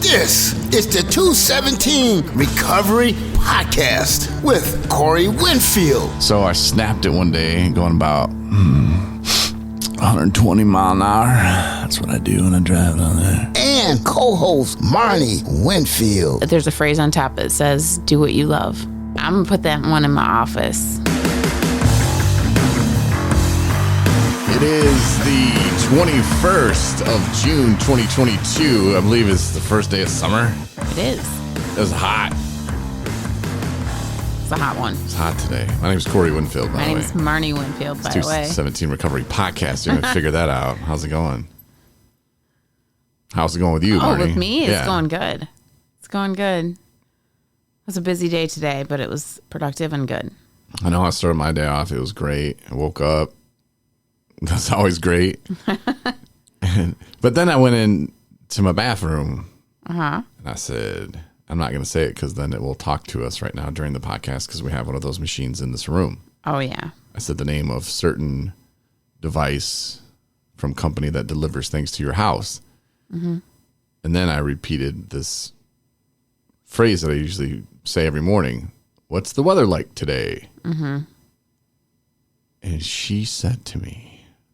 This is the 217 Recovery Podcast with Corey Winfield. So I snapped it one day going about 120 mile an hour. That's what I do when I drive down there. And co-host Marney Winfield. There's a phrase on top that says, do what you love. I'm going to put that one in my office. It is the 21st of June, 2022. I believe it's the first day of summer. It is. It was hot. It's a hot one. It's hot today. My name is Corey Winfield, by the way. My name is Marney Winfield, by the way. 217 Recovery Podcast. You're going to figure that out. How's it going? How's it going with you, Marney? Oh, with me, it's going good. It's going good. It was a busy day today, but it was productive and good. I know I started my day off. It was great. I woke up. That's always great. But then I went into my bathroom and I said, I'm not going to say it because then it will talk to us right now during the podcast because we have one of those machines in this room. Oh, yeah. I said the name of certain device from company that delivers things to your house. Mm-hmm. And then I repeated this phrase that I usually say every morning. What's the weather like today? Mm-hmm. And she said to me,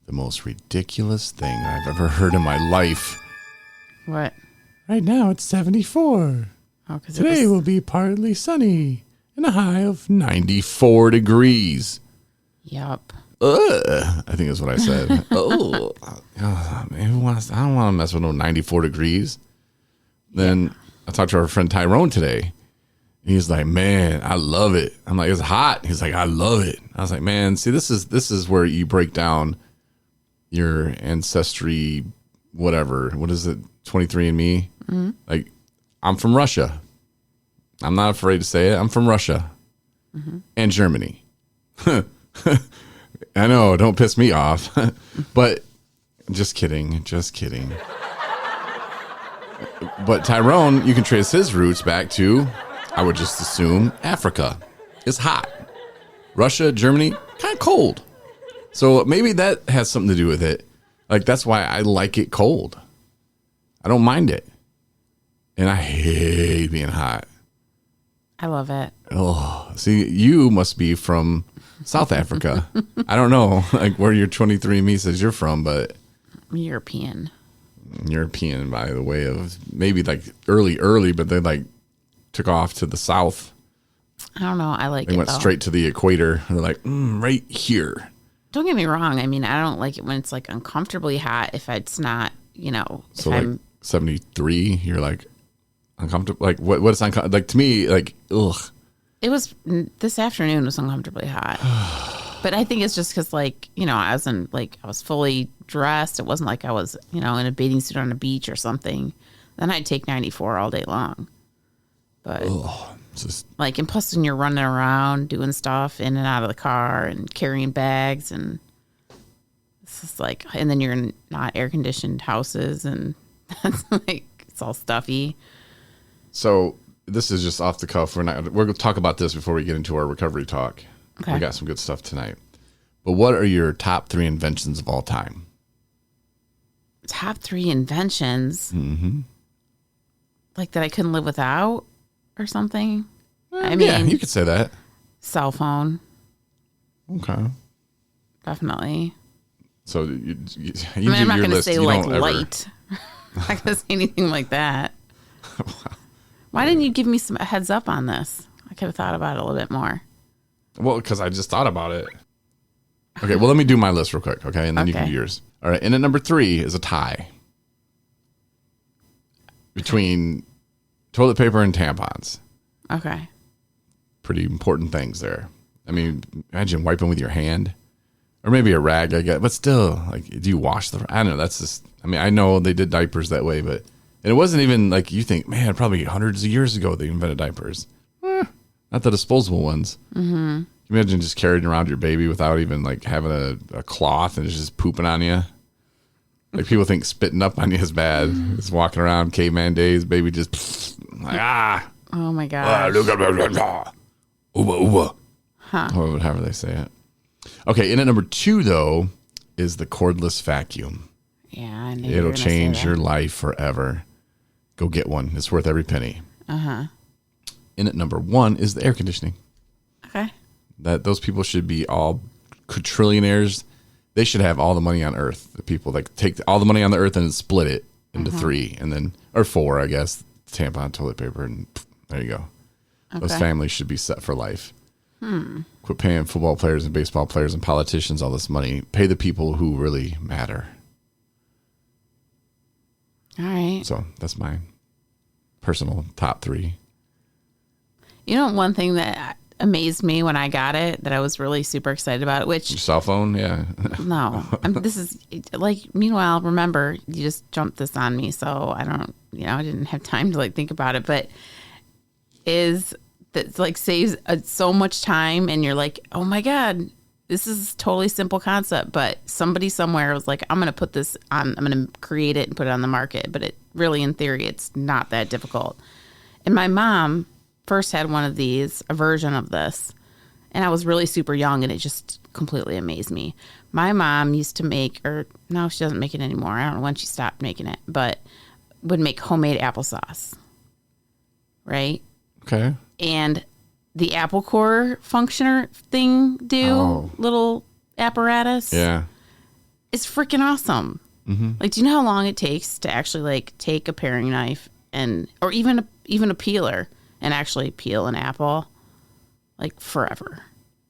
the most ridiculous thing I've ever heard in my life. What? Right now it's 74. Oh, 'cause Today will be partly sunny and a high of 94 degrees. Yup. I think that's what I said. Oh, man, I don't want to mess with no 94 degrees. Then I talked to our friend Tyrone today. He's like, man, I love it. I'm like, it's hot. He's like, I love it. I was like, man, see, this is where you break down your ancestry, whatever. What is it? 23andMe? Mm-hmm. Like, I'm from Russia. I'm not afraid to say it. I'm from Russia and Germany. I know, don't piss me off. But just kidding. But Tyrone, you can trace his roots back to, I would just assume, Africa. It's hot. Russia, Germany, kind of cold. So maybe that has something to do with it. Like, that's why I like it cold. I don't mind it. And I hate being hot. I love it. Oh, see, you must be from South Africa. I don't know, like, where your 23andMe says you're from, but... I'm European by the way of maybe, like, early, but they, like, took off to the south. I don't know. I like it. They went straight to the equator. They're like, right here. Don't get me wrong. I mean, I don't like it when it's like uncomfortably hot. If it's not, So like 73, you're like uncomfortable. Like what is uncomfortable? Like to me, like ugh. It was this afternoon was uncomfortably hot. But I think it's just because I was fully dressed. It wasn't like I was in a bathing suit on a beach or something. Then I'd take 94 all day long. But and plus when you're running around doing stuff in and out of the car and carrying bags and it's just and then you're in not air conditioned houses and that's it's all stuffy. So this is just off the cuff. We're going to talk about this before we get into our recovery talk. Okay. We got some good stuff tonight. But what are your top 3 inventions of all time? Top 3 inventions? Mm-hmm. Like that I couldn't live without? Or something. Yeah, you could say that. Cell phone. Okay. Definitely. So you I'm not going to say light. I'm not going to say anything like that. Why didn't you give me some heads up on this? I could have thought about it a little bit more. Well, because I just thought about it. Okay, well, let me do my list real quick, okay? And then you can do yours. All right, and at number 3 is a tie between toilet paper and tampons. Okay. Pretty important things there. I mean, imagine wiping with your hand. Or maybe a rag, I guess. But still, do you wash the... I don't know, that's just... I mean, I know they did diapers that way, but... And it wasn't even you think, man, probably hundreds of years ago they invented diapers. Not the disposable ones. Mm-hmm. Can you imagine just carrying around your baby without even, having a cloth and it's just pooping on you? People think spitting up on you is bad. Just walking around caveman days, baby just Oh my gosh. Look at that. Uba. Huh. Or however they say it. Okay, and at number 2 though is the cordless vacuum. Yeah, I knew It'll change your life forever. go get one. It's worth every penny. In at number 1 is the air conditioning. Okay. That those people should be all quadrillionaires. They should have all the money on earth. The people that take all the money on the earth and split it into 3 and then, or 4, I guess, tampon, toilet paper, and there you go. Okay. Those families should be set for life. Quit paying football players and baseball players and politicians all this money. Pay the people who really matter. All right. So that's my personal top 3. You know, one thing that amazed me when I got it, that I was really super excited about it, which... Your cell phone? Yeah. No. This is, like, meanwhile, remember, you just jumped this on me, so I don't, I didn't have time to, like, think about it, but is that, like, saves so much time, and you're like, oh, my God, this is a totally simple concept, but somebody somewhere was like, I'm going to put this on, I'm going to create it and put it on the market, but it really, in theory, it's not that difficult. And my mom first had one of these, a version of this, and I was really super young, and it just completely amazed me. My mom used to make, or no, she doesn't make it anymore. I don't know when she stopped making it, but would make homemade applesauce, right? Okay. And the apple core functioner thing little apparatus. Yeah. It's freaking awesome. Like, do you know how long it takes to actually, like, take a paring knife or even a peeler and actually peel an apple? Like, forever.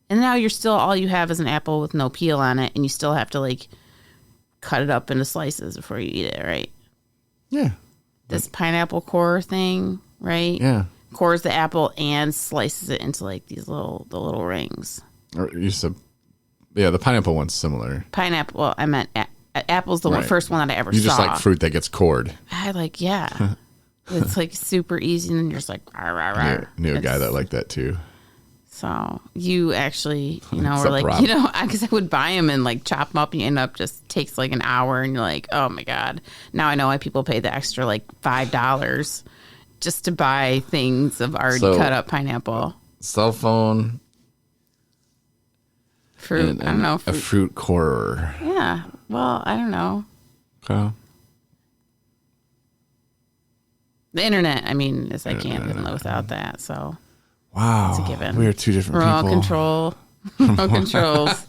And now all you have is an apple with no peel on it, and you still have to, like, cut it up into slices before you eat it, right? Yeah. This pineapple core thing, right? Yeah. Cores the apple and slices it into, like, the little rings. Or the pineapple one's similar. Pineapple, well, I meant apple's the first one that I ever saw. You just like fruit that gets cored. Yeah. It's, like, super easy, and then you're just like, rah, rah, rah. Knew a guy that liked that, too. So you actually, were like, because I would buy them and, like, chop them up, and you end up just takes, like, an hour, and you're like, oh, my God. Now I know why people pay the extra, like, $5 just to buy things of already cut up pineapple. Cell phone. Fruit. I don't know. A fruit corer. Yeah. Well, I don't know. Okay. The internet, I can't even live without that, so. Wow. It's a given. We are two different people. Remote controls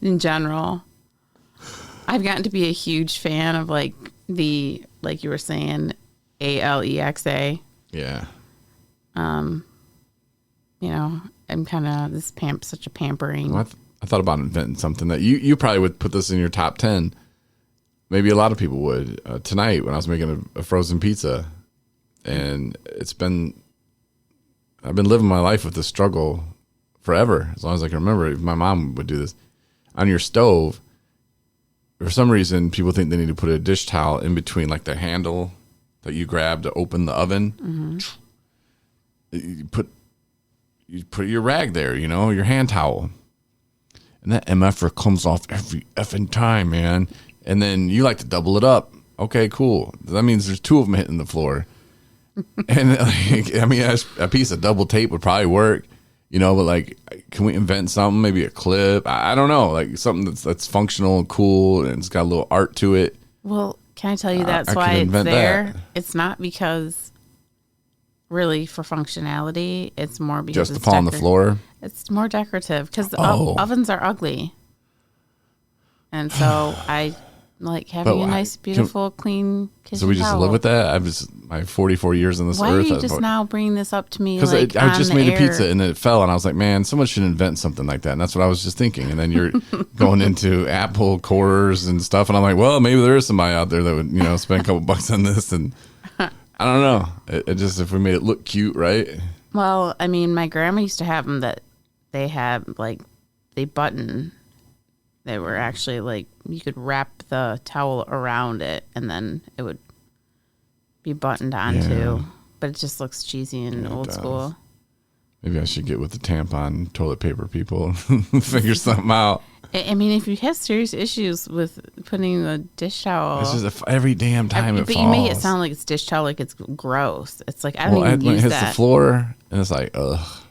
in general. I've gotten to be a huge fan of, like you were saying, Alexa. Yeah. I'm kind of such a pampering. Well, I thought about inventing something that you probably would put this in your top 10. Maybe a lot of people would. Tonight when I was making a frozen pizza, and I've been living my life with this struggle forever, as long as I can remember. My mom would do this. On your stove, for some reason, people think they need to put a dish towel in between, like, the handle that you grab to open the oven. You put your rag there, your hand towel. And that MF'er comes off every effing time, man. And then you like to double it up. Okay, cool. That means there's 2 of them hitting the floor. And, a piece of double tape would probably work, but, like, can we invent something? Maybe a clip? I don't know. Like, something that's functional and cool, and it's got a little art to it. Well, can I tell you that's why it's there? That. It's not because really for functionality. It's more because just to fall on the floor. It's more decorative because ovens are ugly, and so I like having a nice, beautiful, clean kitchen. So we just towel. live with that. I've just my 44 years on this Why earth. Why are you just now bringing this up to me? Because like, I just made a pizza and it fell, and I was like, man, someone should invent something like that. And that's what I was just thinking. And then you're going into apple cores and stuff, and I'm like, well, maybe there is somebody out there that would spend a couple bucks on this. And I don't know. It just, if we made it look cute, right? Well, my grandma used to have them that they had, like, they button. They were actually, like, you could wrap the towel around it, and then it would be buttoned onto. Yeah. But it just looks cheesy and old school. Maybe I should get with the tampon toilet paper people and figure something out. If you have serious issues with putting the dish towel, it's just every damn time it falls. But you make it sound like it's dish towel, like it's gross. It's like, I don't even use that. When it hits the floor, and it's like, ugh.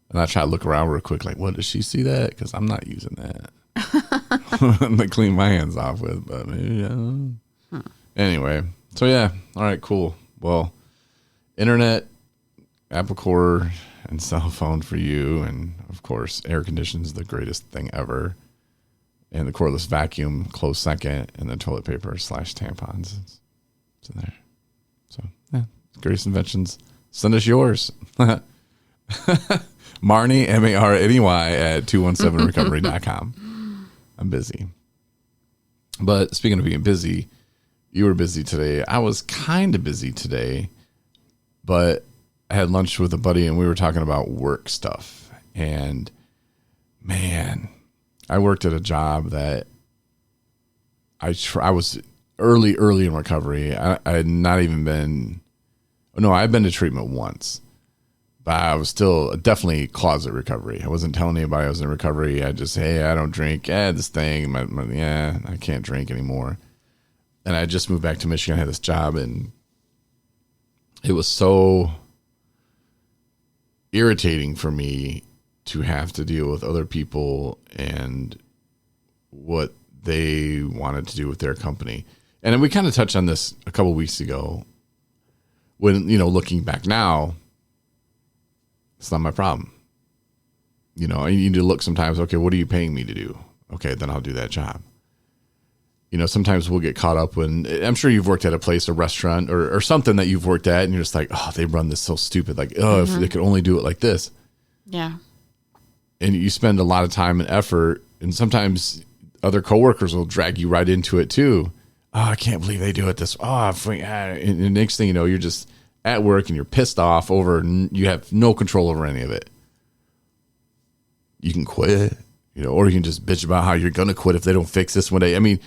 And I try to look around real quick, like, what, does she see that? Because I'm not using that. To clean my hands off with, but maybe I don't know. Anyway, so yeah, all right, cool. well, internet, Apple Core, and cell phone for you. And, of course, air conditioning is the greatest thing ever. And the cordless vacuum, close second. And the toilet paper / tampons. It's in there. So, yeah, greatest inventions. Send us yours. Marney, Marney, at 217recovery.com. I'm busy. But speaking of being busy, you were busy today. I was kind of busy today, but I had lunch with a buddy and we were talking about work stuff. And man, I worked at a job that I was early in recovery. I had not even been, no, I've been to treatment once, but I was still definitely closet recovery. I wasn't telling anybody I was in recovery. I just, hey, I don't drink. This thing, I can't drink anymore. And I just moved back to Michigan. I had this job, and it was so irritating for me to have to deal with other people and what they wanted to do with their company. And we kind of touched on this a couple weeks ago when, looking back now, it's not my problem. You need to look sometimes, okay, what are you paying me to do? Okay, then I'll do that job. Sometimes we'll get caught up when, I'm sure you've worked at a place, a restaurant or something that you've worked at and you're just like, oh, they run this so stupid. Like, oh, if they could only do it like this. Yeah. And you spend a lot of time and effort, and sometimes other coworkers will drag you right into it too. Oh, I can't believe they do it this. And the next thing you know, you're just at work and you're pissed off over, and you have no control over any of it. You can quit, or you can just bitch about how you're going to quit if they don't fix this one day. I mean,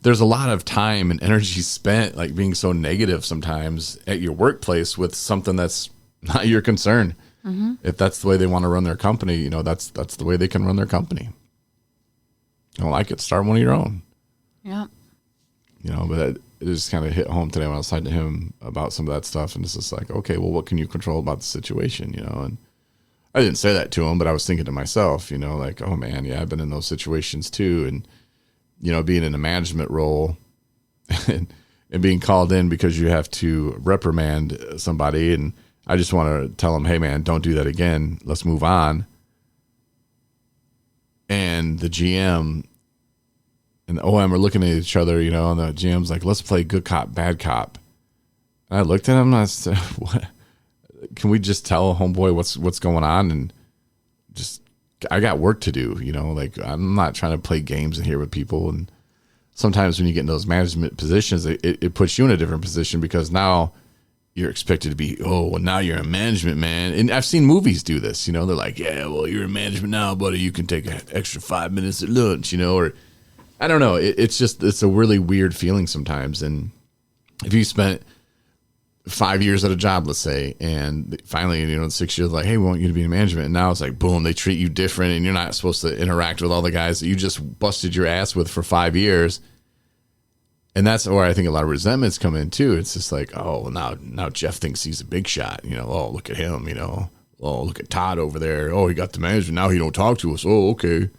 there's a lot of time and energy spent like being so negative sometimes at your workplace with something that's not your concern. Mm-hmm. If that's the way they want to run their company, that's the way they can run their company. You don't like it, start one of your own. Yeah. But it just kind of hit home today when I was talking to him about some of that stuff. And it's just like, okay, well, what can you control about the situation, And I didn't say that to him, but I was thinking to myself, like, oh man, yeah, I've been in those situations too. And, being in a management role and being called in because you have to reprimand somebody. And I just want to tell them, hey man, don't do that again. Let's move on. And the GM and the OM are looking at each other, and the GM's like, let's play good cop, bad cop. And I looked at him and I said, what? Can we just tell homeboy what's going on? And just, I got work to do, like I'm not trying to play games in here with people. And sometimes when you get in those management positions, it puts you in a different position because now you're expected to be, oh, well, now you're in management, man. And I've seen movies do this, they're like, yeah, well, you're in management now, buddy. You can take an extra 5 minutes at lunch, or I don't know. It's a really weird feeling sometimes. And if you spent 5 years at a job, let's say, and finally, in 6 years, like, hey, we want you to be in management. And now it's like, boom, they treat you different and you're not supposed to interact with all the guys that you just busted your ass with for 5 years. And that's where I think a lot of resentments come in too. It's just like, oh, now Jeff thinks he's a big shot. Oh, look at him, oh, look at Todd over there. Oh, he got the management. Now he don't talk to us. Oh, okay.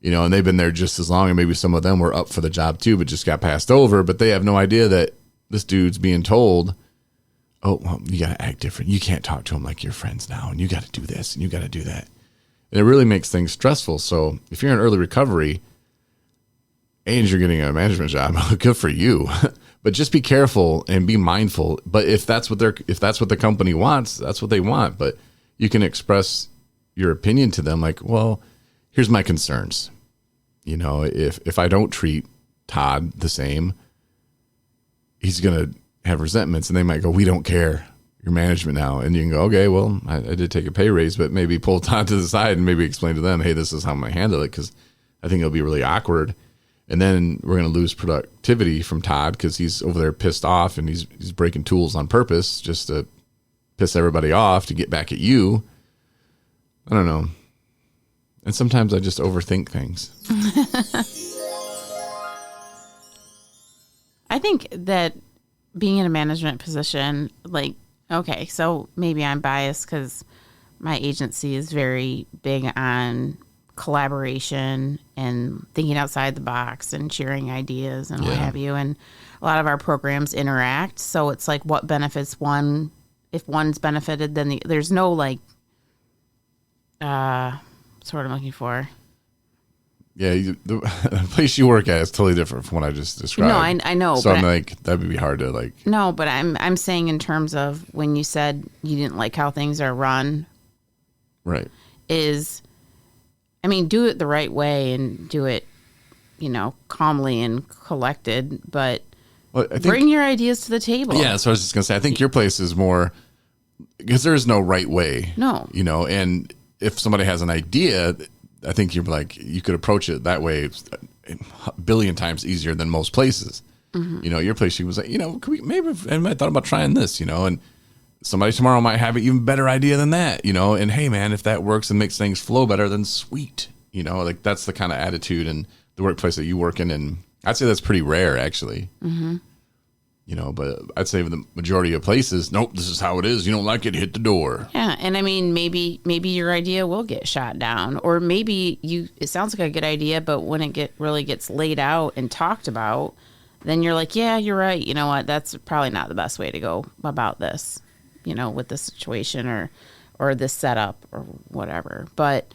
And they've been there just as long, and maybe some of them were up for the job too, but just got passed over. But they have no idea that this dude's being told, oh, well, you got to act different. You can't talk to him like your friends now, and you got to do this, and you got to do that. And it really makes things stressful. So if you're in early recovery and you're getting a management job, good for you. But just be careful and be mindful. But if that's what the company wants, that's what they want. But you can express your opinion to them, like, well, here's my concerns. If I don't treat Todd the same, he's going to have resentments, and they might go, we don't care, your management now. And you can go, okay, well, I did take a pay raise, but maybe pull Todd to the side and maybe explain to them, hey, this is how I'm going to handle it, because I think it'll be really awkward. And then we're going to lose productivity from Todd because he's over there pissed off and he's breaking tools on purpose just to piss everybody off to get back at you. I don't know. And sometimes I just overthink things. I think that being in a management position, like, okay, so maybe I'm biased because my agency is very big on collaboration and thinking outside the box and sharing ideas and what have you. And a lot of our programs interact. So it's like what benefits one. If one's benefited, then there's no like, that's what I'm looking for. Yeah, the place you work at is totally different from what I just described. No, I know. So I'm like, that would be hard to like. No, but I'm saying in terms of when you said you didn't like how things are run. Right. Do it the right way and do it, calmly and collected, but Well, I think, bring your ideas to the table. Yeah, so I was just going to say, I think your place is more, because there is no right way. No. And if somebody has an idea, I think you're like, you could approach it that way a billion times easier than most places. Mm-hmm. Your place, she was like, could we maybe, and I thought about trying this, and somebody tomorrow might have an even better idea than that, and hey, man, if that works and makes things flow better, then sweet. Like that's the kind of attitude in the workplace that you work in. And I'd say that's pretty rare, actually. Mm-hmm. But I'd say the majority of places, nope, this is how it is. You don't like it, hit the door. Yeah, and maybe your idea will get shot down, or maybe it sounds like a good idea, but when it really gets laid out and talked about, then you're like, yeah, you're right. You know what? That's probably not the best way to go about this, with this situation or this setup or whatever. But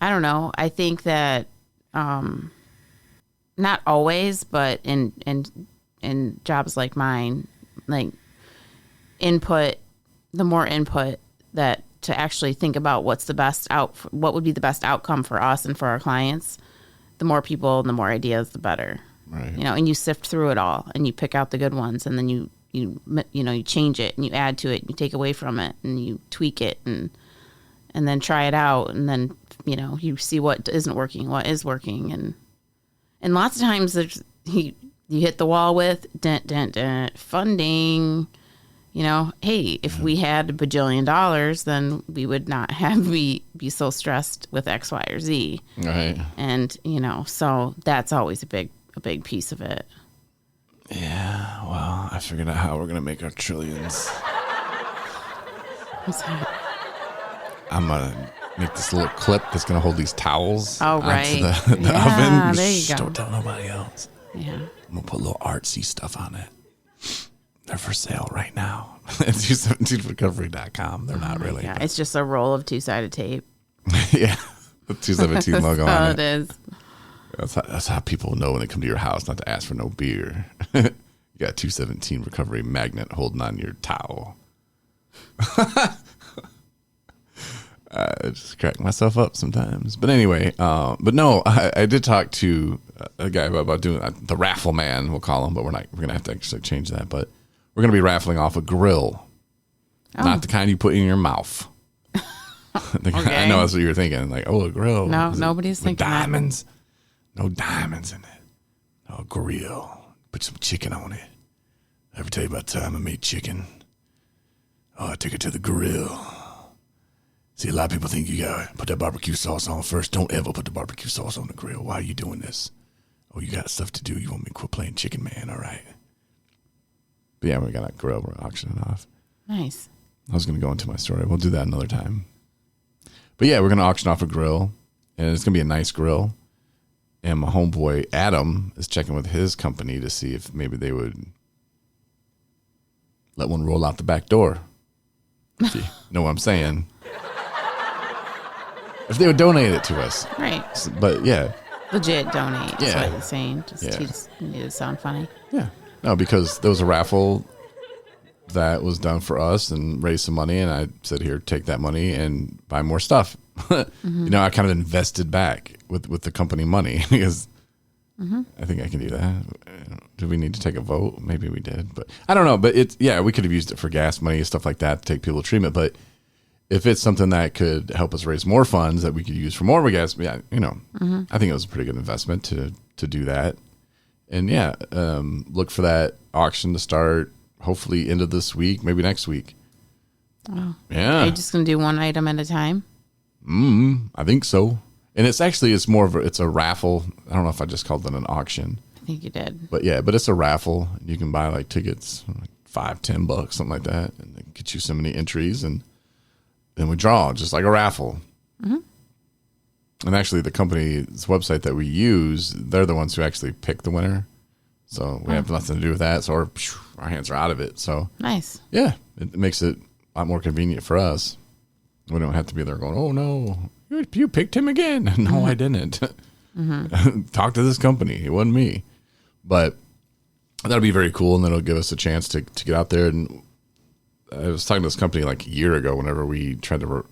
I don't know. I think that not always, but in jobs like mine, like the more input that to actually think about what would be the best outcome for us and for our clients, the more people and the more ideas, the better. Right. And you sift through it all and you pick out the good ones, and then you change it and you add to it and you take away from it and you tweak it and then try it out, and then you see what isn't working, what is working, and lots of times you hit the wall with funding. Hey, if we had $1 bajillion, then we would not be so stressed with X, Y, or Z. Right. And so that's always a big piece of it. Yeah. Well, I figured out how we're gonna make our trillions. What's that? I'm gonna make this little clip that's gonna hold these towels. Oh, right. Onto the Yeah, oven. there you Shh, go. Don't tell nobody else. Yeah. I'm gonna put a little artsy stuff on it. They're for sale right now at 217recovery.com. They're not really. Yeah, but- it's just a roll of two-sided tape. Yeah, the 217 logo That's all on it is. That's how people know when they come to your house not to ask for no beer. You got a 217 recovery magnet holding on your towel. I just crack myself up sometimes. But anyway, but no, I did talk to a guy about doing the raffle man, we'll call him, but we're going to have to actually change that. But we're going to be raffling off a grill. Oh. Not the kind you put in your mouth. Okay. I know that's what you were thinking. Like, a grill. No, Is it nobody's with thinking that. diamonds. No diamonds in it. No grill. Put some chicken on it. Ever tell you about the time I made chicken? Oh, I took it to the grill. See, a lot of people think you gotta put that barbecue sauce on first. Don't ever put the barbecue sauce on the grill. Why are you doing this? Oh, you got stuff to do. You want me to quit playing chicken man? All right. But yeah, we got a grill. We're auctioning off. Nice. I was going to go into my story. We'll do that another time. But yeah, we're going to auction off a grill, and it's going to be a nice grill. And my homeboy Adam is checking with his company to see if maybe they would let one roll out the back door. If you know what I'm saying. If they would donate it to us. Right. But yeah. Legit donate. That's Yeah. what you're saying. He just needed to sound funny. Yeah. No, because there was a raffle that was done for us and raised some money, and I said, here, take that money and buy more stuff. Mm-hmm. I kind of invested back with the company money because I think I can do that. Do we need to take a vote? Maybe we did, but I don't know. But we could have used it for gas money and stuff like that to take people to treatment. But if it's something that could help us raise more funds that we could use for more gas, I think it was a pretty good investment to do that. And look for that auction to start hopefully end of this week, maybe next week. Wow. Yeah. Are you just going to do one item at a time? I think so. And it's more of it's a raffle. I don't know if I just called it an auction. I think you did. But it's a raffle. You can buy like tickets, like $5-10, something like that, and they get you so many entries, and then we draw just like a raffle. Mm-hmm. And actually, the company's website that we use, they're the ones who actually pick the winner. So we have nothing to do with that. So our hands are out of it. So Nice. yeah, it makes it a lot more convenient for us. We don't have to be there going, oh, no, you picked him again. No, I didn't. Talk to this company. It wasn't me. But that'll be very cool, and then it'll give us a chance to get out there. And I was talking to this company like a year ago whenever we tried to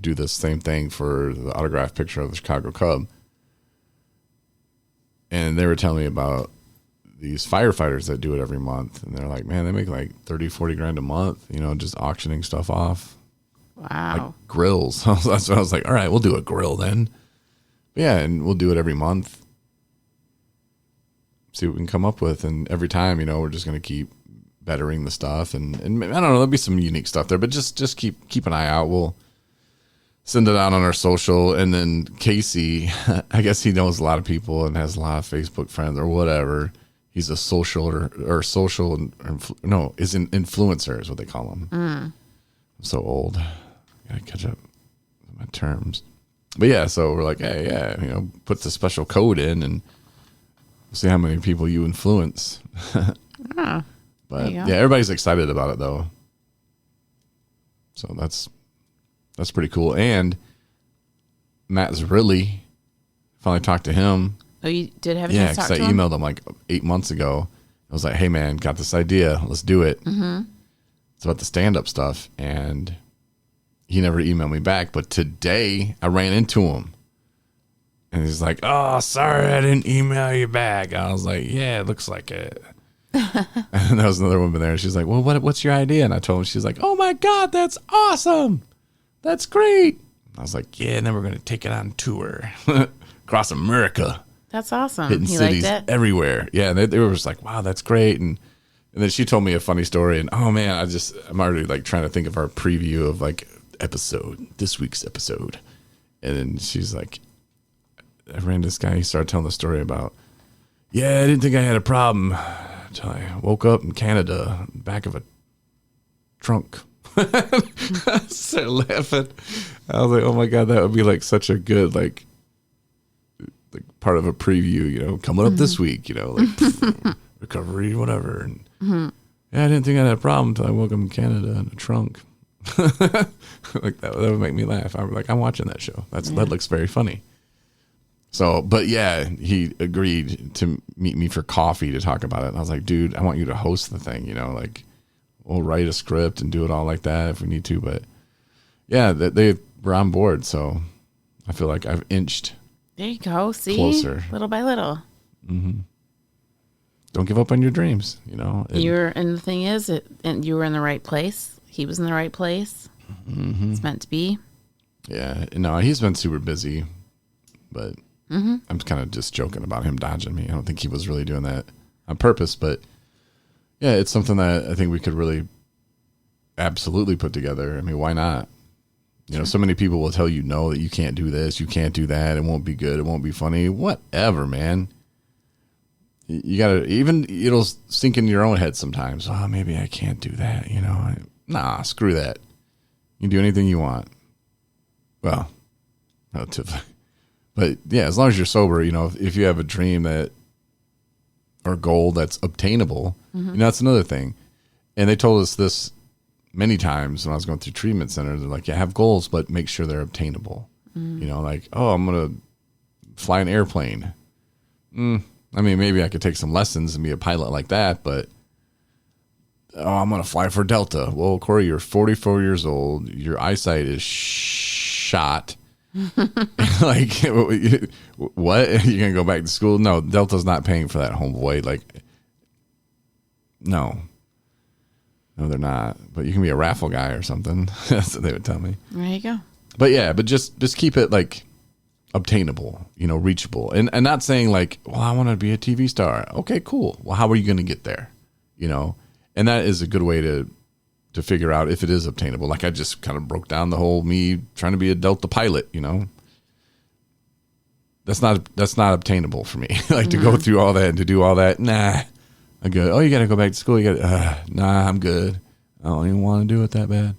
do this same thing for the autographed picture of the Chicago Cub. And they were telling me about these firefighters that do it every month. And they're like, man, they make like 30, 40 grand a month, just auctioning stuff off. Wow. Like grills. That's what I was like, all right, we'll do a grill then. But yeah, and we'll do it every month. See what we can come up with. And every time, we're just going to keep bettering the stuff. And I don't know, there'll be some unique stuff there, but just keep an eye out. We'll send it out on our social. And then Casey, I guess he knows a lot of people and has a lot of Facebook friends or whatever. He's a social or social, is an influencer is what they call him. I'm so old. Gotta catch up with my terms. But yeah, so we're like, hey, yeah, put the special code in and we'll see how many people you influence. But yeah, everybody's excited about it though. So that's pretty cool. And Matt's really finally talked to him. Oh, you did have a Yeah, chance to talk because I to him? emailed him like 8 months ago. I was like, hey man, got this idea. Let's do it. It's about the stand-up stuff. And he never emailed me back. But today I ran into him. And he's like, oh, sorry, I didn't email you back. I was like, yeah, it looks like it. And there was another woman there. And she's like, well, what's your idea? And I told him, she's like, oh my God, that's awesome. That's great. I was like, yeah, and then we're going to take it on tour across America. That's awesome. Hitting He cities liked it? everywhere. Yeah, and they were just like, wow, that's great. And then she told me a funny story. And oh man, I'm already like trying to think of our preview of like this week's episode. And then she's like, I ran this guy. He started telling the story about, yeah, I didn't think I had a problem until I woke up in Canada, back of a trunk. I started laughing. I was like, oh my God, that would be like such a good, like part of a preview, coming up this week, like recovery, whatever. And yeah, I didn't think I had a problem until I woke up in Canada in a trunk. Like that would make me laugh. I'm like, I'm watching that show. That looks very funny. So, but yeah, he agreed to meet me for coffee to talk about it. And I was like, dude, I want you to host the thing, like we'll write a script and do it all like that if we need to. But yeah, they were on board. So I feel like I've inched. There you go. See? Closer. Little by little. Don't give up on your dreams, And And the thing is, and you were in the right place. He was in the right place. It's meant to be. Yeah. No, he's been super busy, but I'm kind of just joking about him dodging me. I don't think he was really doing that on purpose, but yeah, it's something that I think we could really absolutely put together. I mean, why not? So many people will tell you no, that you can't do this, you can't do that, it won't be good, it won't be funny, whatever, man. You gotta, it'll sink in your own head sometimes. Oh, maybe I can't do that, Nah, screw that. You can do anything you want. Well, relatively. But yeah, as long as you're sober, if you have a dream or goal that's obtainable, that's another thing. And they told us this many times when I was going through treatment centers. They're like, yeah, have goals, but make sure they're obtainable. Like, oh, I'm going to fly an airplane. I mean, maybe I could take some lessons and be a pilot like that, but I'm going to fly for Delta. Well, Corey, you're 44 years old. Your eyesight is shot. Like, what? You're going to go back to school? No, Delta's not paying for that, homeboy. Like, no, they're not. But you can be a raffle guy or something. That's what they would tell me. There you go. But yeah, but just keep it like obtainable, reachable. And not saying like, well, I want to be a TV star. Okay, cool. Well, how are you going to get there? And that is a good way to figure out if it is obtainable. Like I just kind of broke down the whole me trying to be a Delta pilot, That's not obtainable for me. Like to go through all that and to do all that. Nah, I'm good. Oh, you got to go back to school. Nah, I'm good. I don't even want to do it that bad.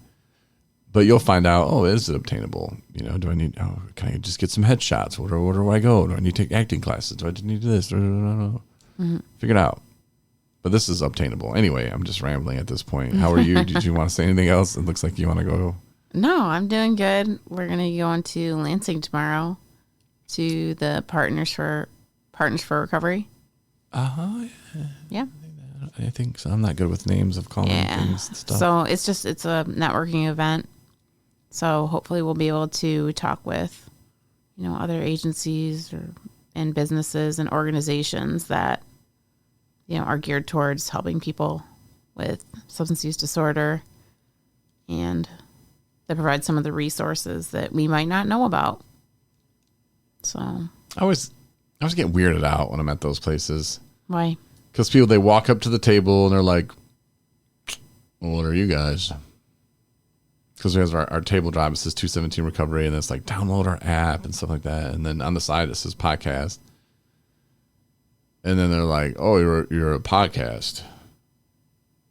But you'll find out, is it obtainable? You know, do I need, can I just get some headshots? Where do I go? Do I need to take acting classes? Do I just need to do this? Figure it out. But this is obtainable. Anyway, I'm just rambling at this point. How are you? Did you want to say anything else? It looks like you want to go. No, I'm doing good. We're going to go on to Lansing tomorrow to the Partners for Recovery. Yeah. I think so. I'm not good with names of calling things and stuff. So it's a networking event. So hopefully we'll be able to talk with, other agencies and businesses and organizations that, are geared towards helping people with substance use disorder, and that provide some of the resources that we might not know about. So I was getting weirded out when I'm at those places. Why? Because people, they walk up to the table and they're like, well, what are you guys? Because we have our table drive, it says 217 Recovery, and it's like, download our app and stuff like that. And then on the side, it says podcast. And then they're like, oh, you're a podcast.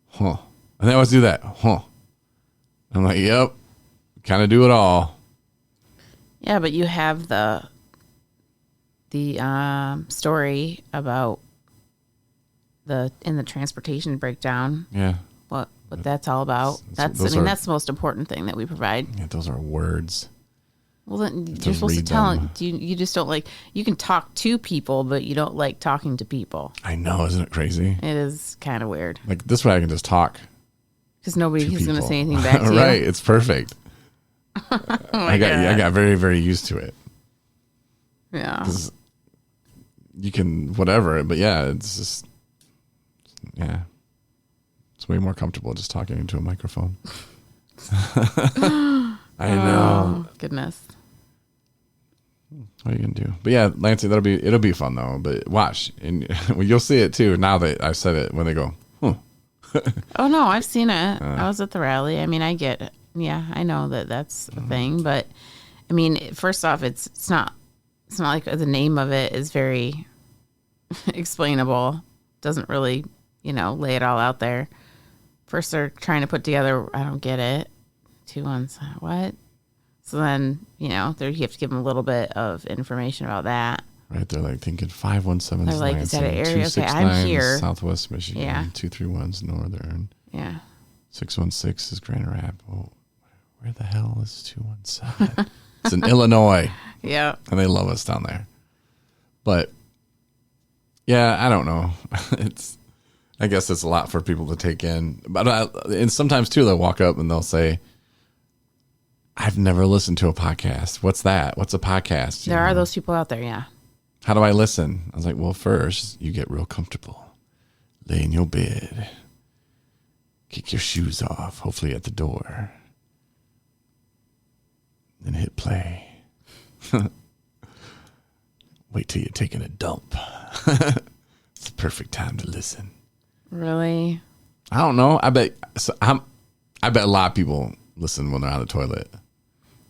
Huh. And they always do that. Huh. I'm like, yep. Kind of do it all. Yeah, but you have the story about in the transportation breakdown. Yeah. What that's all about. That's the most important thing that we provide. Yeah, those are words. Well, then you're supposed to tell them. You just don't like. You can talk to people, but you don't like talking to people. I know, isn't it crazy? It is kind of weird. Like this way, I can just talk. Because nobody is going to say anything back to you. Right, it's perfect. I got very, very used to it. Yeah. You can whatever, but yeah, it's just it's way more comfortable just talking into a microphone. I know. Oh, goodness. What are you gonna do? But yeah, Lansing, it'll be fun though. But watch, and well, you'll see it too. Now that I said it, when they go, oh no, I've seen it. I was at the rally. I mean, I get it. Yeah, I know that's a thing. But I mean, first off, it's not like the name of it is very explainable. Doesn't really, lay it all out there. First, they're trying to put together. I don't get it. 2 ones. What? So then, you have to give them a little bit of information about that. Right, they're like thinking 517 is like, Lansing, is that an area? Okay, 269 I'm here. is Southwest Michigan, Yeah. 231 is Northern. Yeah. 616 is Grand Rapids. Oh, where the hell is 217? It's in Illinois. Yeah. And they love us down there. But yeah, I don't know. I guess it's a lot for people to take in. But and sometimes too, they'll walk up and they'll say, I've never listened to a podcast. What's that? What's a podcast? There are those people out there, yeah. How do I listen? I was like, well, first, you get real comfortable. Lay in your bed. Kick your shoes off, hopefully at the door. Then hit play. Wait till you're taking a dump. It's the perfect time to listen. Really? I don't know. I bet a lot of people listen when they're on the toilet.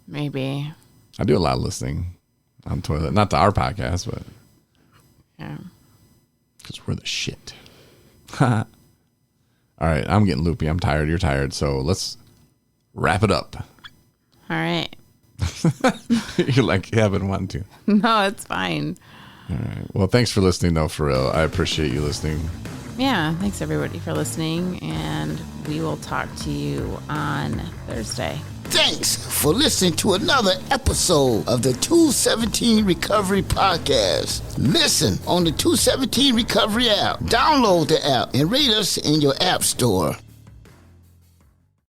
Maybe. I do a lot of listening on the toilet. Not to our podcast, but yeah, because we're the shit. All right, I'm getting loopy. I'm tired. You're tired. So let's wrap it up. All right. You're like, yeah, I've been wanting to. No, it's fine. All right. Well, thanks for listening, though, for real. I appreciate you listening. Yeah, thanks everybody for listening, and we will talk to you on Thursday. Thanks for listening to another episode of the 217 Recovery Podcast. Listen on the 217 Recovery app. Download the app and rate us in your app store.